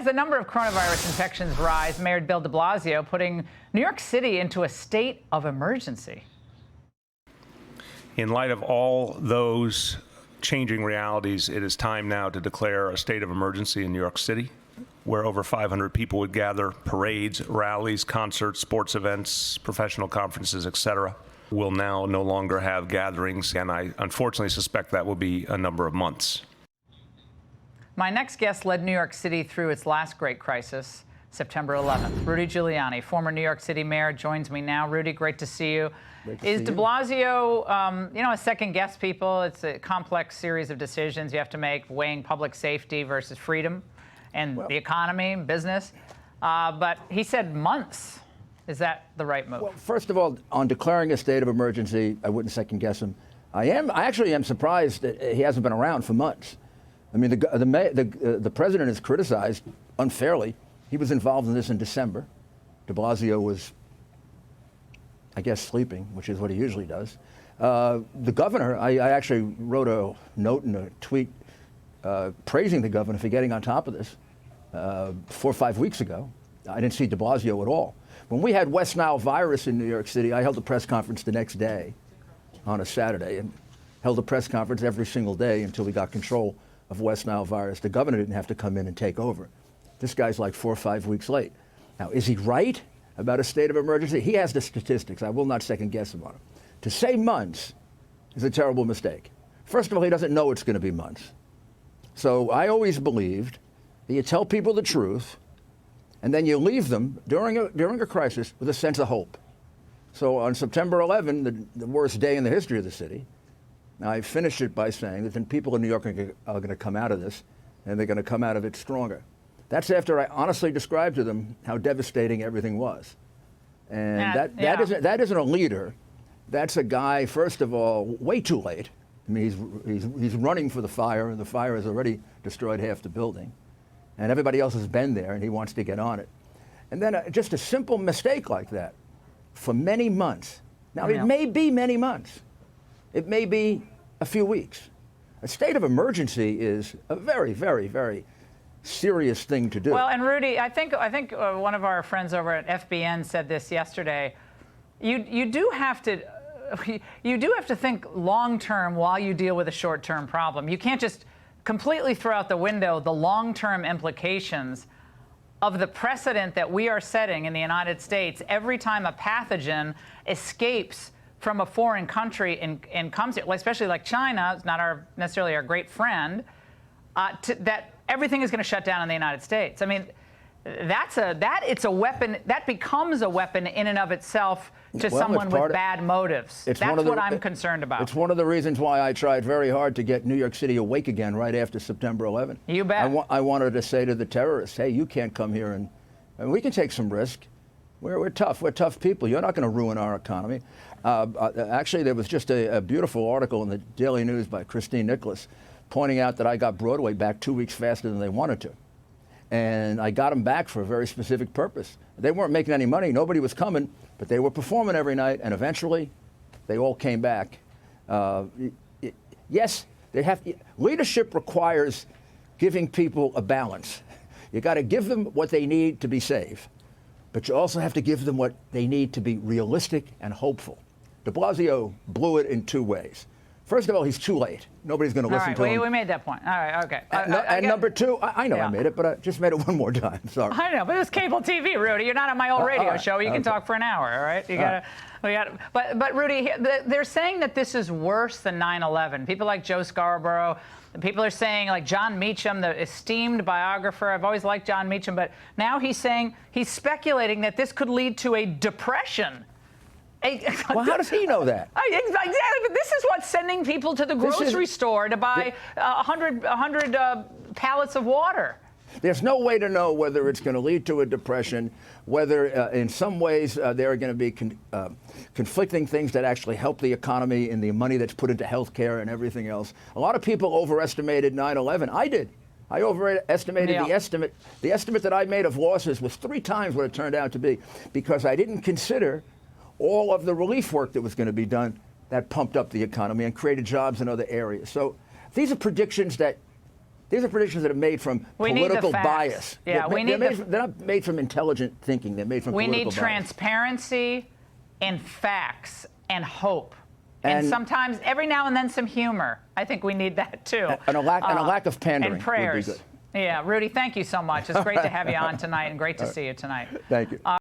the number of coronavirus infections rise, Mayor Bill de Blasio putting New York City into a state of emergency. In light of all those changing realities, it is time now to declare a state of emergency in New York City, where over 500 people would gather, parades, rallies, concerts, sports events, professional conferences, etc. We'll now no longer have gatherings, and I unfortunately suspect that will be a number of months. My next guest led New York City through its last great crisis, September 11th. Rudy Giuliani, former New York City mayor, joins me now. Rudy, great to see you. Is de Blasio, a second-guess people? It's a complex series of decisions you have to make, weighing public safety versus freedom and the economy, business. But he said months. Is that the right move? Well, first of all, on declaring a state of emergency, I wouldn't second-guess him. I actually am surprised that he hasn't been around for months. I mean, the president is criticized unfairly. He was involved in this in December. De Blasio was, I guess, sleeping, which is what he usually does. The governor, I actually wrote a note and a tweet praising the governor for getting on top of this 4 or 5 weeks ago. I didn't see de Blasio at all. When we had West Nile virus in New York City, I held a press conference the next day on a Saturday and held a press conference every single day until we got control of West Nile virus. The governor didn't have to come in and take over. This guy's like 4 or 5 weeks late. Now, is he right about a state of emergency? He has the statistics. I will not second guess him on it. To say months is a terrible mistake. First of all, he doesn't know it's going to be months. So I always believed that you tell people the truth, and then you leave them during a crisis with a sense of hope. So on September 11, the worst day in the history of the city, I finished it by saying that then people in New York are going to come out of this, and they're going to come out of it stronger. That's after I honestly described to them how devastating everything was. And that isn't a leader. That's a guy, first of all, way too late. I mean, he's running for the fire, and the fire has already destroyed half the building. And everybody else has been there, and he wants to get on it. And then just a simple mistake like that for many months. Now, it may be many months. It may be a few weeks. A state of emergency is a very, very, very serious thing to do. Well, and Rudy, I think one of our friends over at FBN said this yesterday. You do have to think long term while you deal with a short term problem. You can't just completely throw out the window the long term implications of the precedent that we are setting in the United States every time a pathogen escapes from a foreign country and comes here, especially like China. It's not necessarily our great friend. That everything is going to shut down in the United States. I mean, it's a weapon that becomes a weapon in and of itself to someone with bad motives. That's what I'm concerned about. It's one of the reasons why I tried very hard to get New York City awake again right after September 11th. You bet. I wanted to say to the terrorists, hey, you can't come here and we can take some risk. We're tough. We're tough people. You're not going to ruin our economy. Actually, there was just a beautiful article in the Daily News by Christine Nicholas pointing out that I got Broadway back 2 weeks faster than they wanted to. And I got them back for a very specific purpose. They weren't making any money. Nobody was coming, but they were performing every night, and eventually they all came back. Yes, leadership requires giving people a balance. You got to give them what they need to be safe, but you also have to give them what they need to be realistic and hopeful. De Blasio blew it in 2 ways. First of all, he's too late. Nobody's going to listen to him. We made that point. All right, okay. And number 2, I know I made it, but I just made it one more time. Sorry. I know, but it was cable TV, Rudy. You're not on my old radio show. You can talk for an hour, all right? But Rudy, they're saying that this is worse than 9/11. People like Joe Scarborough, people are saying, like John Meacham, the esteemed biographer. I've always liked John Meacham, but now he's speculating that this could lead to a depression. Well, how does he know that? Exactly, but this is what's sending people to the grocery store to buy 100 pallets of water. There's no way to know whether it's going to lead to a depression, whether in some ways there are going to be conflicting things that actually help the economy and the money that's put into health care and everything else. A lot of people overestimated 9/11. I did. I overestimated the estimate. The estimate that I made of losses was 3 times what it turned out to be because I didn't consider all of the relief work that was going to be done that pumped up the economy and created jobs in other areas. So these are predictions that These are predictions that are made from We need the political facts. bias. Yeah, They're not made from intelligent thinking. They're made from we political need bias. transparency and facts and hope. And And- sometimes, every now and then, some humor. I think we need that too. And a lack of pandering and prayers. would be good. Yeah, Rudy, thank you so much. It's great to have you on tonight and great to see you tonight. Thank you.